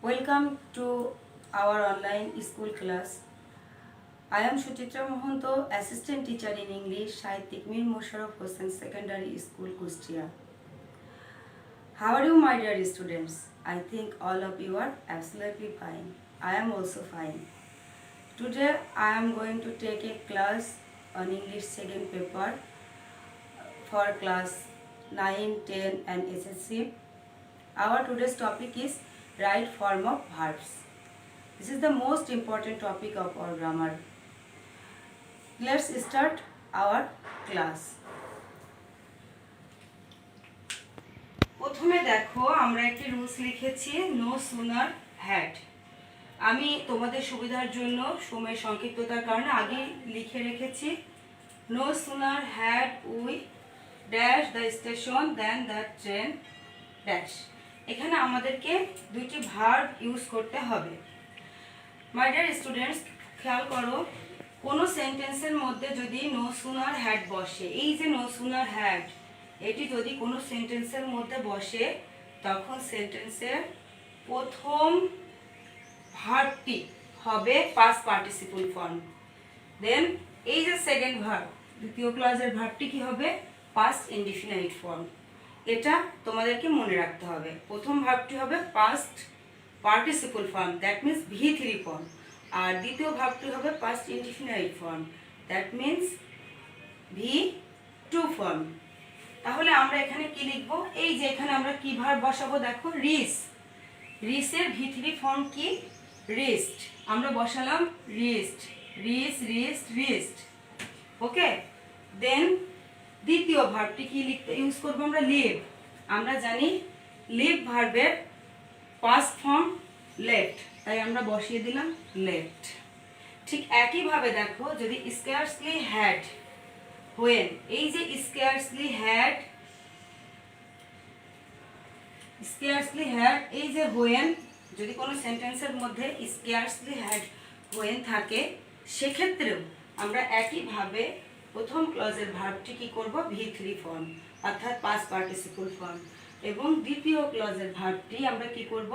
Welcome to our online school class. I am Suchitra Mohanto, Assistant Teacher in English, Sahittik Mir Mosharraf Hossain Secondary School, Kustia. How are you, my dear students? I think all of you are absolutely fine. I am also fine. Today I am going to take a class on English second paper for class 9, 10 and SSC. Our today's topic is right form of verbs. This is the most important topic of our grammar. Let's start our class. প্রথমে দেখো আমরা একটি rules লিখেছি no sooner had. আমি তোমাদের সুবিধার জন্য সময়ের সংক্ষিপ্ততার কারণে আগে লিখে রেখেছি no sooner had we dash the station then the train dash. এখানে আমাদেরকে দুইটি ভার্ব ইউজ করতে হবে। মাই ডিয়ার স্টুডেন্টস, খেয়াল করো, কোনো সেন্টেন্সের মধ্যে যদি নো সুনার হ্যাড বসে, এই যে নো সুনার হ্যাড, এটি যদি কোনো সেন্টেন্সের মধ্যে বসে তখন সেন্টেন্সের প্রথম ভার্বটি হবে পাস্ট পার্টিসিপল ফর্ম। দেন এই যে সেকেন্ড ভার্ব, দ্বিতীয় ক্লাসের ভার্বটি কি হবে? Past indefinite form. এটা তোমাদেরকে মনে রাখতে হবে। প্রথম ভার্বটি হবে past participle form, that means V3 form, আর দ্বিতীয় ভার্বটি হবে past indefinite form, that means V2 form. তাহলে আমরা এখানে কি লিখবো? এই যে এখানে আমরা কি ভার্ব বসাবো দেখো, রিস। রিসের V3 ফর্ম কি? রিস্ট। আমরা বসালাম রিস্ট, রিস রিস্ট রিস্ট। ওকে, দেন দ্বিতীয় ভার্বটি কি লিখতে ইউজ করবো আমরা? লিভ। আমরা জানি লিভ ভার্বের পাস্ট ফর্ম লেফট, তাই আমরা বসিয়ে দিলাম লেফট। ঠিক একইভাবে দেখো, যদি স্কার্সলি হ্যাড হোয়েন, এই যে স্কার্সলি হ্যাড, স্কার্সলি হ্যাড, এই যে হোয়েন, যদি কোনো সেন্টেন্সের মধ্যে স্কার্সলি হ্যাড হোয়েন থাকে, সেক্ষেত্রেও আমরা একইভাবে প্রথম ক্লজের ভার্বটি কি করব? V3 ফর্ম, অর্থাৎ পাস্ট পার্টিসিপল ফর্ম, এবং দ্বিতীয় ক্লজের ভার্বটি আমরা কি করব?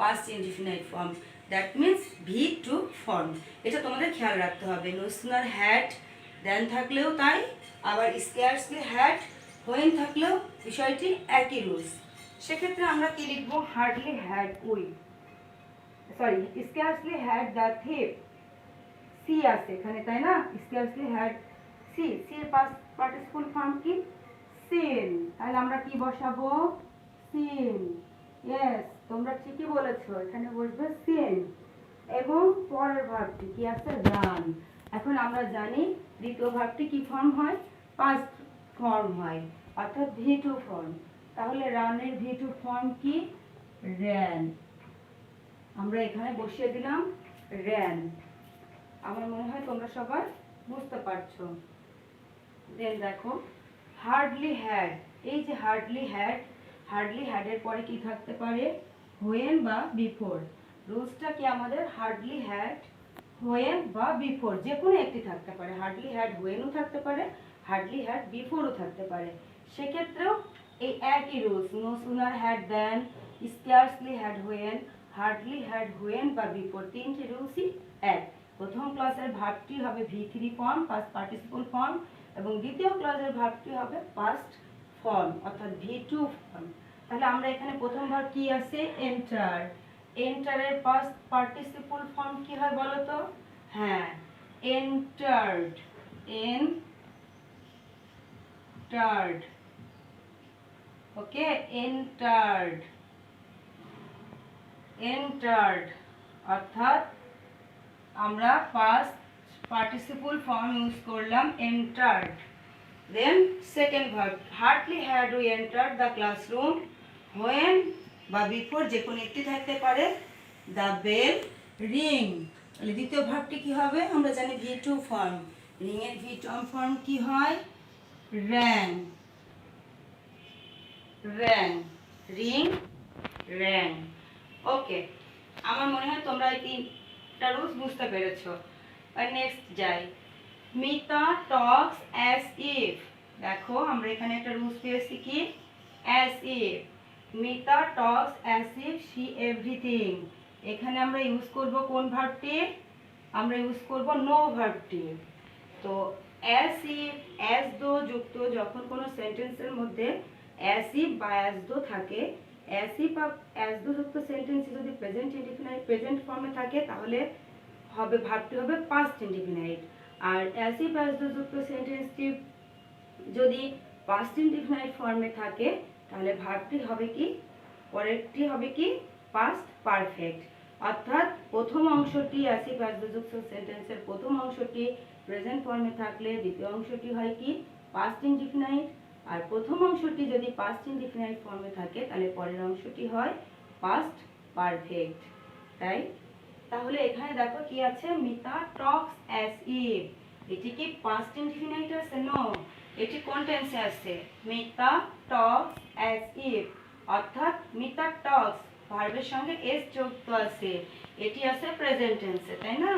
Past indefinite form, that means V2 form. এটা তোমাদের খেয়াল রাখতে হবে। নো সুনার হ্যাড দেন থাকলেও তাই, আবার স্কার্সলি হ্যাড হোয়েন থাকলেও বিষয়টি একই রুলস। সেক্ষেত্রে আমরা কি লিখবো? Hardly had we, sorry, scarcely had the thief. See আছে এখানে, তাই না? স্কার্সলি হ্যাড সি, সি এর পাস্ট পার্টিসিপল ফর্ম কি? সিন। তাহলে আমরা কি বসাবো? সিন। ইয়েস, তোমরা ঠিকই বলেছো, এখানে বসবে সিন। এবং পরের ভার্বটি কি আছে? রান। এখন আমরা জানি দ্বিতীয় ভার্বটি কি ফর্ম হয়? পাস্ট ফর্ম হয়, অর্থাৎ V2 ফর্ম। তাহলে রানের V2 ফর্ম কি? র্যান। আমরা এখানে বসিয়ে দিলাম র্যান। আমার মনে হয় তোমরা সবাই বুঝতে পারছো। দেন দেখো হার্ডলি হ্যাড, এই যে হার্ডলি হ্যাড, হার্ডলি হ্যাডের পরে কি থাকতে পারে? হোয়েন বা বিফোর। রুলসটা কি আমাদের? হার্ডলি হ্যাড হোয়েন বা বিফোর, যে কোনো একটি থাকতে পারে। হার্ডলি হ্যাড হোয়েনও থাকতে পারে, হার্ডলি হ্যাড বিফোরও থাকতে পারে। সেক্ষেত্রেও এই একই rules, no sooner had then, scarcely had when, hardly had when বা বিফোর, তিনটি রুলসই এক। প্রথম ক্লাসের ভার্বটি হবে V3 form, past participle form, এবং দ্বিতীয় ক্লাসের ভার্বটি হবে পাস্ট ফর্ম, অর্থাৎ V2 ফর্ম। তাহলে আমরা এখানে প্রথম ভার্ব কি আছে? এন্টার। এন্টারের পাস্ট পার্টিসিপল ফর্ম কি হয় বলো তো? হ্যাঁ, entered. Entered. Okay, entered, entered, অর্থাৎ আমরা পাস্ট পার্টিসিপল ফর্ম ইউজ করলাম entered. Then second verb, hardly had we entered the classroom, when বা বিফোর যে কোনো একটি থাকতে পারে, দ্য বেল রিং। তাহলে দ্বিতীয় ভার্বটি কি হবে? আমরা জানি V2 ফর্ম। রিং এর V2 ফর্ম কি হয়? Rang. Rang, ring, rang. Okay, আমার মনে হয় তোমরা এই তিনটা রুলস বুঝতে পেরেছো। আর নেক্সট যাই, মিতা টক্স অ্যাজ ইফ। দেখো আমরা এখানে একটা রুলস পেয়েছি কি? As if. Mita talks as if she everything. এখানে আমরা ইউজ করব কোন ভার্বটি? আমরা ইউজ করব নো ভার্বটি। তো অ্যাজ ইফ, অ্যাজ দো যুক্ত যখন কোনো সেন্টেন্সের মধ্যে অ্যাজ ইফ বা অ্যাজ দো থাকে, অ্যাজ ইফ বা অ্যাজ দো যুক্ত সেন্টেন্সে যদি প্রেজেন্ট ইনডিফিনাইট প্রেজেন্ট ফর্মে থাকে তাহলে হবে ভার্বটি হবে পাস্ট ইনডিফিনাইট। আর অ্যাজ ইফ অ্যাজ দো যুক্ত সেন্টেন্সটি যদি পাস্ট ইনডিফিনাইট ফর্মে থাকে তাহলে ভার্বটি হবে কি, পরেরটি হবে কি পাস্ট পারফেক্ট। অর্থাৎ প্রথম অংশটি অ্যাজ ইফ অ্যাজ দো যুক্ত সেন্টেন্সের প্রথম অংশটি প্রেজেন্ট ফর্মে থাকলে দ্বিতীয় অংশটি হয় কি পাস্ট ইনডিফিনাইট, আর প্রথম অংশটি যদি পাস্ট ইনডিফিনাইট ফর্মে থাকে তাহলে পরের অংশটি হয় পাস্ট পারফেক্ট। তাই তাহলে এখানে দেখো কি আছে, মিতা টক্স অ্যাজ ইফ, এটি কি পাস্ট ইনডিফিনাইট আছে? নো, এটি কোন টেন্সে আছে? মিতা টক্স অ্যাজ ইফ, অর্থাৎ মিতা টক্স ভার্বের সঙ্গে এস যুক্ত আছে, এটি আছে প্রেজেন্ট টেন্সে, তাই না?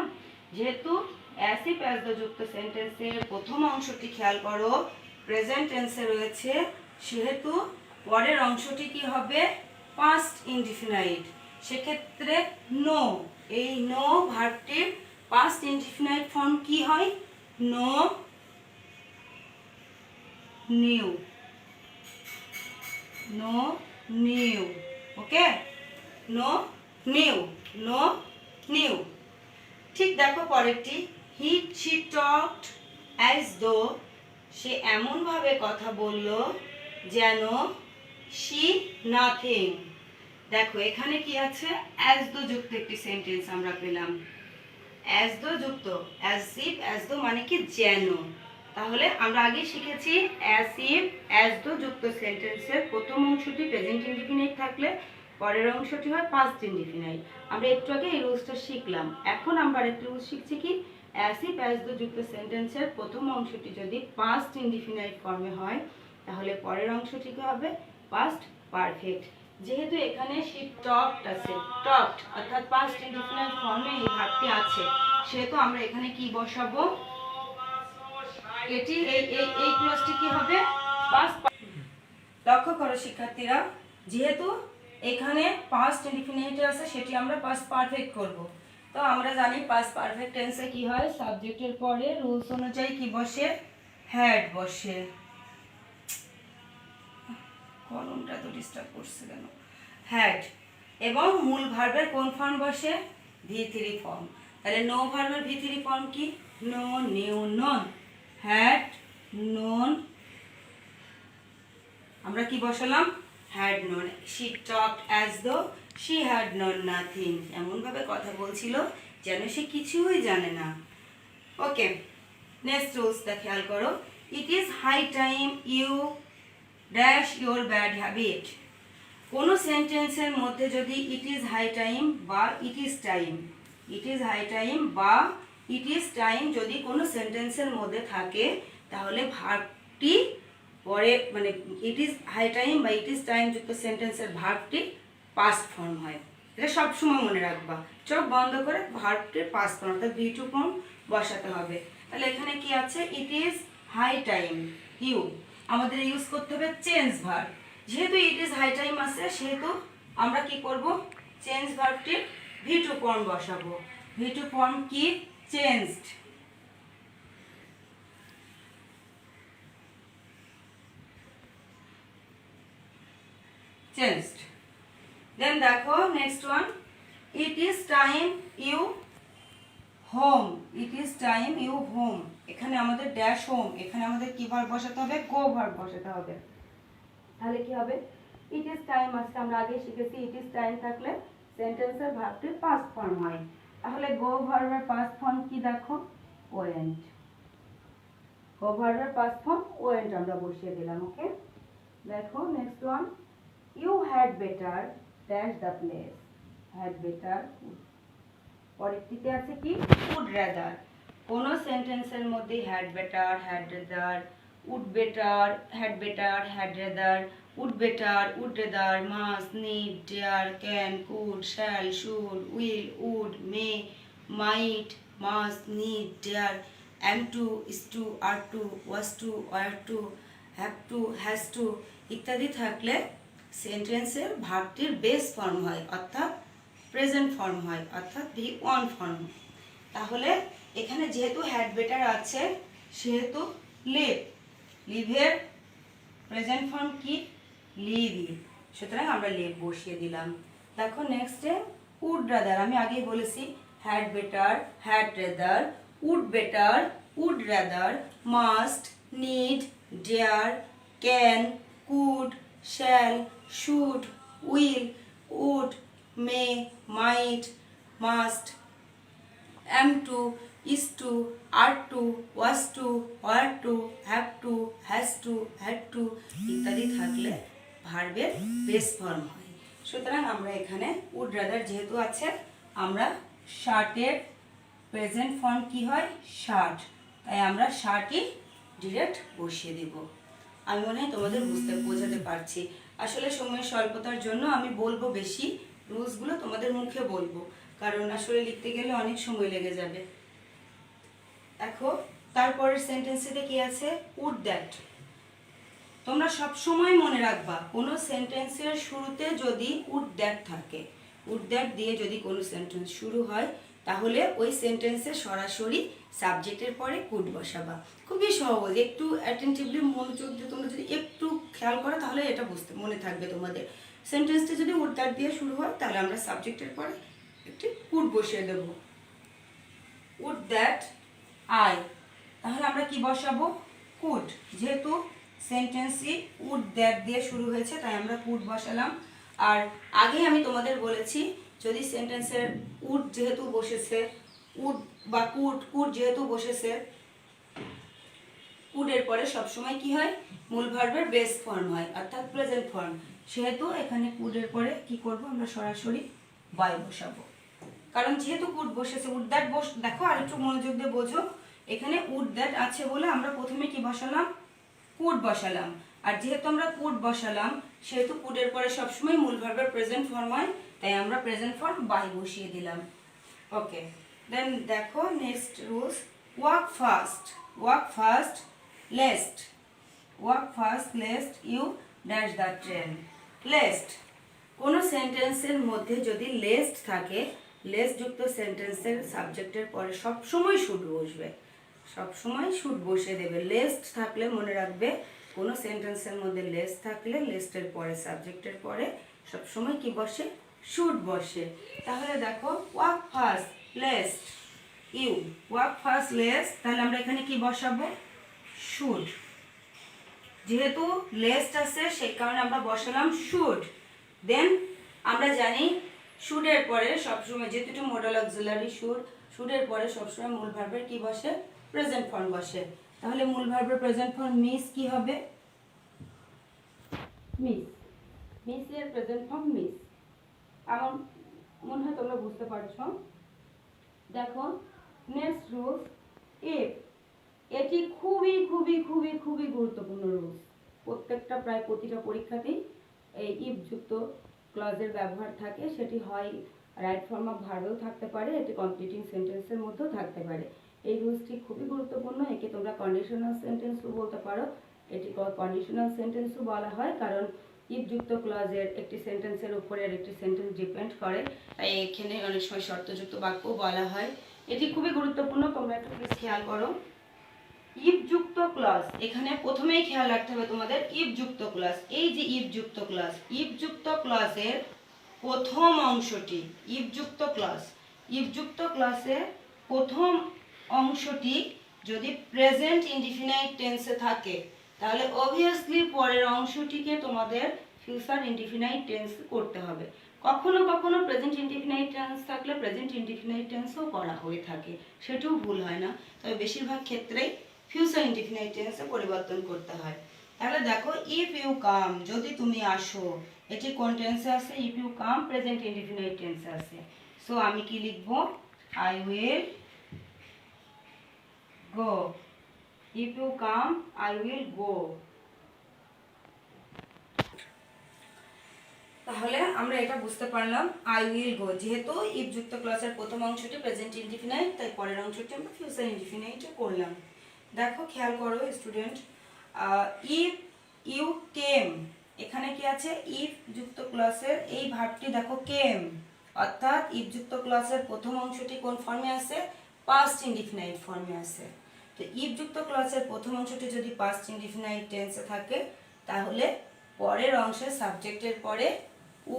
যেহেতু অ্যাজ ইফ অ্যাজ দো যুক্ত সেন্টেন্সের প্রথম অংশটি খেয়াল করো প্রেজেন্ট টেন্সে রয়েছে, সেহেতু পরের অংশটি কি হবে পাস্ট ইনডিফিনাইট। সেক্ষেত্রে নো, এই নো ভার্বটির পাস্ট ইনডিফিনাইট ফর্ম কি হয়? Know knew, know knew. Okay, know knew, know knew. ঠিক দেখো পরেরটি, হি শি টকড অ্যাজ দো, সে এমনভাবে কথা বলল যেন শি নাথিং। দেখো এখানে কি আছে, অ্যাজ দো যুক্ত একটি সেন্টেন্স আমরা পেলাম। অ্যাজ দো যুক্ত, অ্যাজ ইফ অ্যাজ দো মানে কি যেন। তাহলে আমরা আগে শিখেছি অ্যাজ ইফ অ্যাজ দো যুক্ত সেন্টেন্সের প্রথম অংশটি প্রেজেন্ট ইনডিফিনাইট থাকলে পরের অংশটি হয় পাস্ট ইনডিফিনাইট। আমরা একটু আগে এই রুলসটা শিখলাম। এখন আমরা একটু রুলস শিখছি কি, অ্যাজ ইফ অ্যাজ দো যুক্ত সেন্টেন্সের প্রথম অংশটি যদি পাস্ট ইনডিফিনাইট ফর্মে হয় তাহলে পরের অংশটি কি হবে পাস্ট পারফেক্ট। যেহেতু এখানে শি টকড আছে, টকড অর্থাৎ পাস্ট ইনডিফিনাইট ফর্মে এই ভার্বটি আছে, সেহেতু আমরা এখানে কি বসাবো, এটি এই ক্লজটি কি হবে পাস্ট। লক্ষ্য করো শিক্ষার্থীরা, যেহেতু এখানে পাস্ট ইনডিফিনাইট আছে সেটি আমরা পাস্ট পারফেক্ট করব। তো আমরা জানি পাস্ট পারফেক্ট টেন্সে কি হয়, সাবজেক্টের পরে রুলস অনুযায়ী কি বসে, হ্যাড বসে। কলমটা তো ডিস্টার্ব করছে কেন, হ্যাড। এবং মূল ভার্বের কোন ফর্ম বসে, V3 ফর্ম। তাহলে নো ভার্বের V3 ফর্ম কি, know knew known, had known, আমরা কি বসালাম had known. She talked as though she had known nothing, এমনভাবে কথা বলছিল যেন সে কিছুই জানে না। ওকে, নেক্সট রুলসটা খেয়াল করো, it is high time you dash your bad habit. কোনো সেন্টেন্সের মধ্যে যদি ইট ইজ হাই টাইম বা it is time, it is high time বা ইট ইজ টাইম যদি কোনো সেন্টেন্সের মধ্যে থাকে তাহলে ভার্বটি পরে মানে ইট ইজ হাই টাইম বা ইট ইজ টাইম যুক্ত সেন্টেন্সের ভার্বটি পাস্ট ফর্ম হয়। এটা সবসময় মনে রাখবা, চোখ বন্ধ করে ভার্বটির পাস্ট ফর্ম অর্থাৎ V2 ফর্ম বসাতে হবে। তাহলে এখানে কি আছে, it is high time you, আমাদের ইউজ করতে হবে চেঞ্জ ভার্ব। যেহেতু ইট ইজ হাই টাইম আছে সেহেতু আমরা কি করব, চেঞ্জ ভার্বটির V2 ফর্ম বসাবো। V2 ফর্ম কি, চেঞ্জড। চেঞ্জড। দেন দেখো next one, it is time you home, it is time you home. এখানে আমাদের ড্যাশ হোম, এখানে আমাদের কি ভার্ব বসাতে হবে, গো ভার্ব বসাতে হবে। তাহলে কি হবে, ইট ইজ টাইম আছে, আমরা আগে শিখেছি ইট ইজ টাইম থাকলে সেন্টেন্সের ভার্বটির পাস্ট ফর্ম হয়। তাহলে গো ভার্বের পাস্ট ফর্ম কি দেখো, ওয়েন্ট। গো ভার্বের পাস্ট ফর্ম ওয়েন্ট আমরা বসিয়ে দিলাম। ওকে, দেখো next one, you had better dash the place, had better. পরেরটিতে আছে কি, উড রেদার। কোন সেন্টেন্সের মধ্যে had better, had rather, would better, had better, had rather, would better, would rather, must, need, dare, can, could, shall, should, will, would, may, might, must, need, dare, am to, is to, are to, was to, were to, have to, has to ইত্যাদি থাকলে সেন্টেন্সের ভার্বটির base form হয়, অর্থাৎ present form হয়, অর্থাৎ V1 form. তাহলে এখানে যেহেতু হ্যাড বেটার আছে সেহেতু লিভ, লিভের প্রেজেন্ট ফর্ম কি? লিভ। সুতরাং আমরা লিভ বসিয়ে দিলাম। দেখো নেক্সটে উড রাদার, আমি আগেই বলেছি had better, had rather, would better, would rather, must, need, dare, can, could, shall, should, will, would, may, might, must, am to, is to, are to, was to, were to, have to, has to, had to ইত্যাদি থাকলে ভার্বের base form হয়। সুতরাং আমরা এখানে would rather যেহেতু আছে, আমরা শার্টের প্রেজেন্ট ফর্ম কি হয়? শার্ট, তাই আমরা শার্টই ডিরেক্ট বসিয়ে দেব। আমি মনে হয় তোমাদের বোঝাতে পারছি। আসলে সময়ের স্বল্পতার জন্য আমি বলবো বেশি, রুলসগুলো তোমাদের মুখে বলবো, কারণ আসলে লিখতে গেলে অনেক সময় লেগে যাবে। দেখো তারপরের সেন্টেন্সে কি আছে? Would that. তোমরা সব সময় মনে রাখবা কোনো সেন্টেন্সের শুরুতে যদি উড দ্যাট থাকে, উড দ্যাট দিয়ে যদি কোনো সেন্টেন্স শুরু হয়, তাহলে ওই সেন্টেন্সে সরাসরি সাবজেক্টের পরে কুড বসাবা। খুবই সহজ, একটু অ্যাটেন্টিভলি মনোযোগ দিয়ে তোমরা যদি একটু খেয়াল করো তাহলে এটা মনে থাকবে তোমাদের। সেন্টেন্সটা যদি উড দ্যাট দিয়ে শুরু হয় তাহলে আমরা সাবজেক্টের পরে একটি কুড বসিয়ে দেব। উড দ্যাট আই, তাহলে আমরা কি বসাবো? কুড। যেহেতু সেন্টেন্সই উড দ্যাট দিয়ে শুরু হয়েছে তাই আমরা কুড বসালাম। আর আগে আমি তোমাদের বলেছি যদি সেন্টেন্সের উড যেহেতু বসেছে, উড বা কুড যেহেতু বসেছে, কুডের পরে সবসময় কি হয়? মূল ভার্বের বেস ফর্ম হয়, অর্থাৎ প্রেজেন্ট ফর্ম। সেহেতু এখানে কুডের পরে কি করব? আমরা সরাসরি বাই বসাবো। কারণ যেহেতু কুড বসেছে, উড দ্যাট দেখো আর একটু মনোযোগ দিয়ে বোঝো। এখানে উড দ্যাট আছে বলে আমরা প্রথমে কি বসালাম? কুড বসালাম। আর যেহেতু আমরা কুড বসালাম সেহেতু কুডের পরে সবসময় মূল ভার্বের প্রেজেন্ট ফর্ম হয়, তাই আমরা প্রেজেন্ট ফর্ম বাই বসিয়ে দিলাম। ওকে, দেন দেখো next rules, walk fast, walk fast lest, walk fast lest you dash the train. Lest, কোনো সেন্টেন্সের মধ্যে যদি লেস্ট থাকে, লেস্ট যুক্ত সেন্টেন্সের সাবজেক্টের পরে সবসময় শুড বসবে, সবসময় শুড বসে দেবে। লেস্ট থাকলে মনে রাখবে কোনো সেন্টেন্সের মধ্যে লেস্ট থাকলে লেস্টের পরে সাবজেক্টের পরে সবসময় কি বসে? শুড বসে। তাহলে দেখো walk fast lest you, walk fast lest, তাহলে আমরা এখানে কি বসাবো? শুড। যেহেতু লেস্ট আছে সেই কারণে আমরা বসালাম শুড। দেন আমরা জানি শুডের পরে সবসময়, যেহেতু এটা মডাল অক্সিলারি শুড, শুডের পরে সবসময় মূল ভার্বের কি বসে? প্রেজেন্ট ফর্ম বসে। তাহলে মূল ভার্বের প্রেজেন্ট ফর্ম মিস কি হবে? মিস। মিস এর প্রেজেন্ট ফর্ম মিস। আমার মনে হয় তোমরা বুঝতে পারছো। দেখো নেক্সট রুল, ইফ। এটি খুবই খুবই খুবই খুবই গুরুত্বপূর্ণ রুল। প্রত্যেকটা প্রায় প্রতিটা পরীক্ষাতেই এই ইফ যুক্ত ক্লজের ব্যবহার থাকে। সেটি হয় রাইট ফর্ম অফ ভার্বেও থাকতে পারে, এটি কমপ্লিটিং সেন্টেন্সের মধ্যেও থাকতে পারে। এই রুলসটি খুবই গুরুত্বপূর্ণ। একে তোমরা কন্ডিশনাল সেন্টেন্সও বলতে পারো। এটি কন্ডিশনাল সেন্টেন্সও বলা হয়, কারণ ইফ যুক্ত ক্লজের একটি সেন্টেন্সের উপরে আরেকটি সেন্টেন্স ডিপেন্ড করে, তাই এখানে অনেক সময় শর্তযুক্ত বাক্য বলা হয়। এটি খুবই গুরুত্বপূর্ণ, তোমরা একটু প্লিজ খেয়াল করো। ইফ যুক্ত ক্লজ, এখানে প্রথমেই খেয়াল রাখতে হবে তোমাদের ইফ যুক্ত ক্লজ। এই যে ইফ যুক্ত ক্লজ, ইফ যুক্ত ক্লজের প্রথম অংশটি, ইফ যুক্ত ক্লজ, ইফ যুক্ত ক্লজের প্রথম অংশটি যদি প্রেজেন্ট ইনডিফিনাইট টেন্সে থাকে তাহলে অবভিয়াসলি পরের অংশটিকে তোমাদের ফিউচার ইনডিফিনাইট টেন্স করতে হবে। কখনো কখনো প্রেজেন্ট ইনডিফিনাইট টেন্স থাকলে প্রেজেন্ট ইনডিফিনাইট টেন্সও করা হয়ে থাকে, সেটাও ভুল হয় না, তবে বেশিরভাগ ক্ষেত্রেই ফিউচার ইনডিফিনাইট টেন্সে পরিবর্তন করতে হয়। তাহলে দেখো ইফ ইউ কাম, যদি তুমি আসো, এটি কোন টেন্সে আছে? If you come present indefinite টেন্সে আছে। সো আমি কি লিখব? I will go. If you come I will go. তাহলে আমরা এটা বুঝতে পারলাম আই উইল গো, যেহেতু ইফ যুক্ত ক্লজের প্রথম অংশটি প্রেজেন্ট ইনডিফিনাইট, তাই পরের অংশটি আমরা ফিউচার ইনডিফিনাইটে করলাম। দেখো খেয়াল করো স্টুডেন্ট, ইফ ইউ কেম, এখানে কি আছে? ইফ যুক্ত ক্লজের এই ভার্বটি দেখো কেম, অর্থাৎ ইফ যুক্ত ক্লজের প্রথম অংশটি কোন ফর্মে আছে? পাস্ট ইনডিফিনাইট ফর্মে আছে। তো ইফ যুক্ত ক্লজের প্রথম অংশটি যদি পাস্ট ইনডিফিনাইট টেন্সে থাকে তাহলে পরের অংশে সাবজেক্টের পরে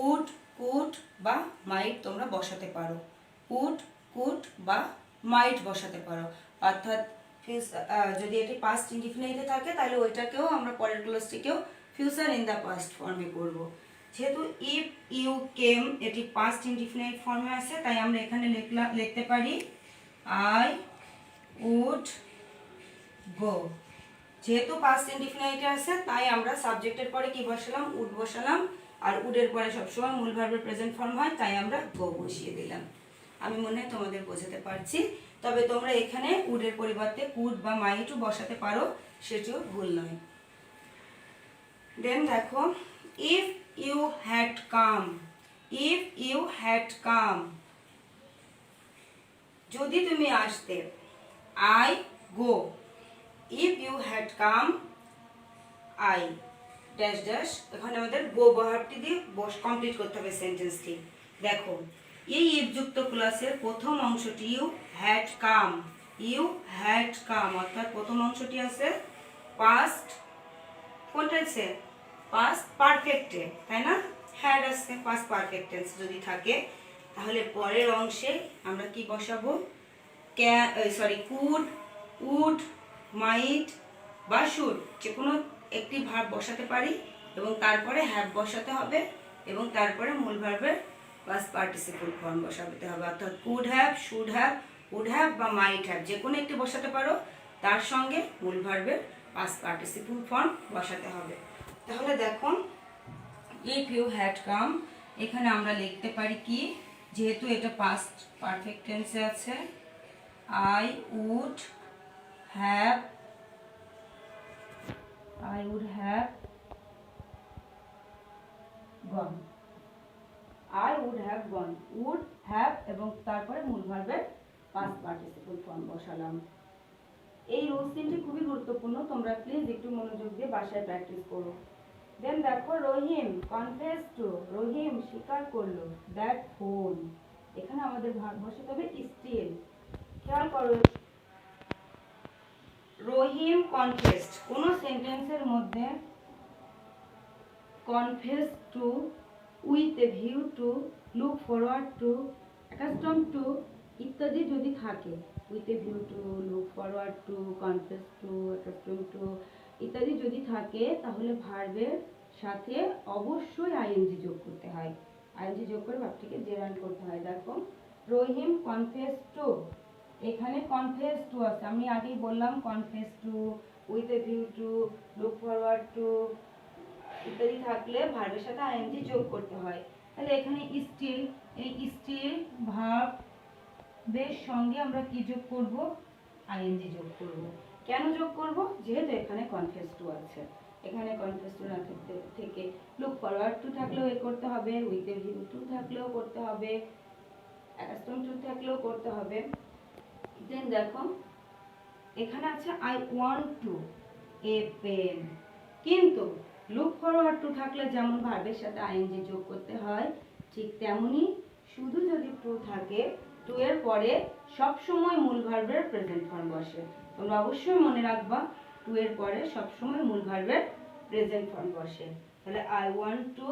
উড, কুড বা মাইট তোমরা বসাতে পারো। উড, কুড বা মাইট বসাতে পারো। অর্থাৎ যদি এটি পাস্ট ইনডিফিনাইটে থাকে তাহলে ওইটাকেও আমরা পরের ক্লজটিকেও ফিউচার ইন দ্য পাস্ট ফর্মে করব। যেহেতু ইফ ইউ কেম এটি পাস্ট ইনডিফিনাইট ফর্মে আছে তাই আমরা এখানে লিখতে পারি আই উড গো। যেহেতু পাস্ট ইনডিফিনাইটে আছে তাই আমরা সাবজেক্টের পরে কি বসালাম? উড বসালাম। আর উডের পরে সবসময় মূল ভার্বের প্রেজেন্ট ফর্ম হয় তাই আমরা গো বসিয়ে দিলাম। আমি মনে হয় তোমাদের বোঝাতে পারছি। তবে তোমরা এখানে উডের পরিবর্তে কুড বা মাইটও বসাতে পারো, সেটিও ভুল নয়। দেন দেখো, if you had come, if you had come, যদি তুমি আসতে, I go. If you had come, I dash dash, এখানে আমাদের গো ভার্বটি দিয়ে কমপ্লিট করতে হবে সেন্টেন্সটি। দেখো, এই ইফ যুক্ত ক্লজের প্রথম অংশটি you had come, you had come অর্থাৎ প্রথম অংশটি আছে পাস্ট, কোনটা আছে? পাস্ট পারফেক্টে, তাই না? হ্যাড আছে পাস্ট পারফেক্ট টেন্স যদি থাকে তাহলে পরের অংশে আমরা কি বসাবো? কুড, উড, মাইট বা শুড, যে কোনো একটি ভার্ব বসাতে পারি এবং তারপরে হ্যাভ বসাতে হবে এবং তারপরে মূল ভার্বের পাস্ট পার্টিসিপল ফর্ম বসাতে হবে। অর্থাৎ could have, should have, would have বা মাইট হ্যাভ, যে কোনো একটি বসাতে পারো, তার সঙ্গে মূল ভার্বের পাস্ট পার্টিসিপল ফর্ম বসাতে হবে। তাহলে দেখো, ইফ ইউ হ্যাড কাম, এখানে আমরা লিখতে পারি কি, যেহেতু এটা পাস্ট পারফেক্ট টেন্সে আছে, I would have, I would have gone, I would have gone, would have এবং তারপরে মূল ভার্বের পাস্ট পার্টিসিপল ফর্ম বসালাম। এই রুলস তিনটি খুবই গুরুত্বপূর্ণ, তোমরা প্লিজ একটু মনোযোগ দিয়ে বাসায় প্র্যাকটিস করো। দেন দেখো, রহিম কনফেস টু, রহিম স্বীকার করলো, দ্যাট ফোন, এখানে আমাদের ভার্ব বসাতে হবে স্টিল। খেয়াল করো, রহিম কনফেসড, কোন সেন্টেন্সের মধ্যে confess to, with a view to, look forward to, accustom to ইত্যাদি যদি থাকে, with a view to, look forward to, confess to, accustom to ইত্যাদি যদি থাকে তাহলে ভার্বের সাথে অবশ্যই আইএনজি যোগ করতে হয়। আইএনজি যোগ করে ভার্বটিকে জেরান্ড করতে হয়। দেখো, রহিম কনফেস টু, এখানে কনফেস টু আছে, আমি আগেই বললাম confess to, with a view to, look forward to ইত্যাদি থাকলে ভার্বের সাথে আইএনজি যোগ করতে হয়। তাহলে এখানে স্টিল, এই স্টিল ভার্বের সঙ্গে আমরা কি যোগ করব? আইএনজি যোগ করব। কেন যোগ করব? যেহেতু এখানে কনফেস টু আছে, এখানে কনফেস টু না থেকে লুক ফরওয়ার্ড টু থাকলেও এ করতে হবে, উইথ এ ভিউ টু থাকলেও করতে হবে, অ্যাকাস্টম টু থাকলেও করতে হবে। দেন দেখো, এখানে আছে I want to a pen, কিন্তু লুক ফরওয়ার্ড টু থাকলে যেমন ভার্বের সাথে আইএনজি যোগ করতে হয়, ঠিক তেমনি শুধু যদি টু থাকে, টু এর পরে সব সময় মূল ভার্বের প্রেজেন্ট ফর্ম বসে। তোমরা অবশ্যই মনে রাখবা, টু এর পরে সব সময় মূল ভার্বের প্রেজেন্ট ফর্ম বসে। তাহলে আই ওয়ান্ট টু,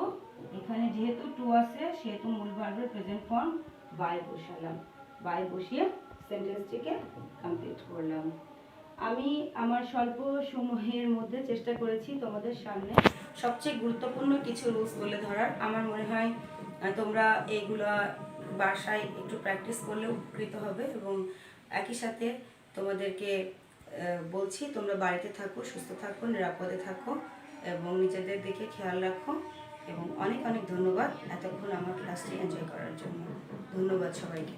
এখানে যেহেতু টু আছে সেহেতু মূল ভার্বের প্রেজেন্ট ফর্ম বাই বসালাম, বাই বসিয়ে সেন্টেন্সটিকে কমপ্লিট করলাম। আমি আমার স্বল্প সময়ের মধ্যে চেষ্টা করেছি তোমাদের সামনে সবচেয়ে গুরুত্বপূর্ণ কিছু রুলস তুলে ধরার। আমার মনে হয় তোমরা এইগুলো বাসায় একটু প্র্যাকটিস করলে উপকৃত হবে এবং একই সাথে তোমাদেরকে বলছি তোমরা বাড়িতে থাকো, সুস্থ থাকো, নিরাপদে থাকো এবং নিজেদের দিকে খেয়াল রাখো। এবং অনেক অনেক ধন্যবাদ এতক্ষণ আমার ক্লাসটি এনজয় করার জন্য। ধন্যবাদ সবাইকে।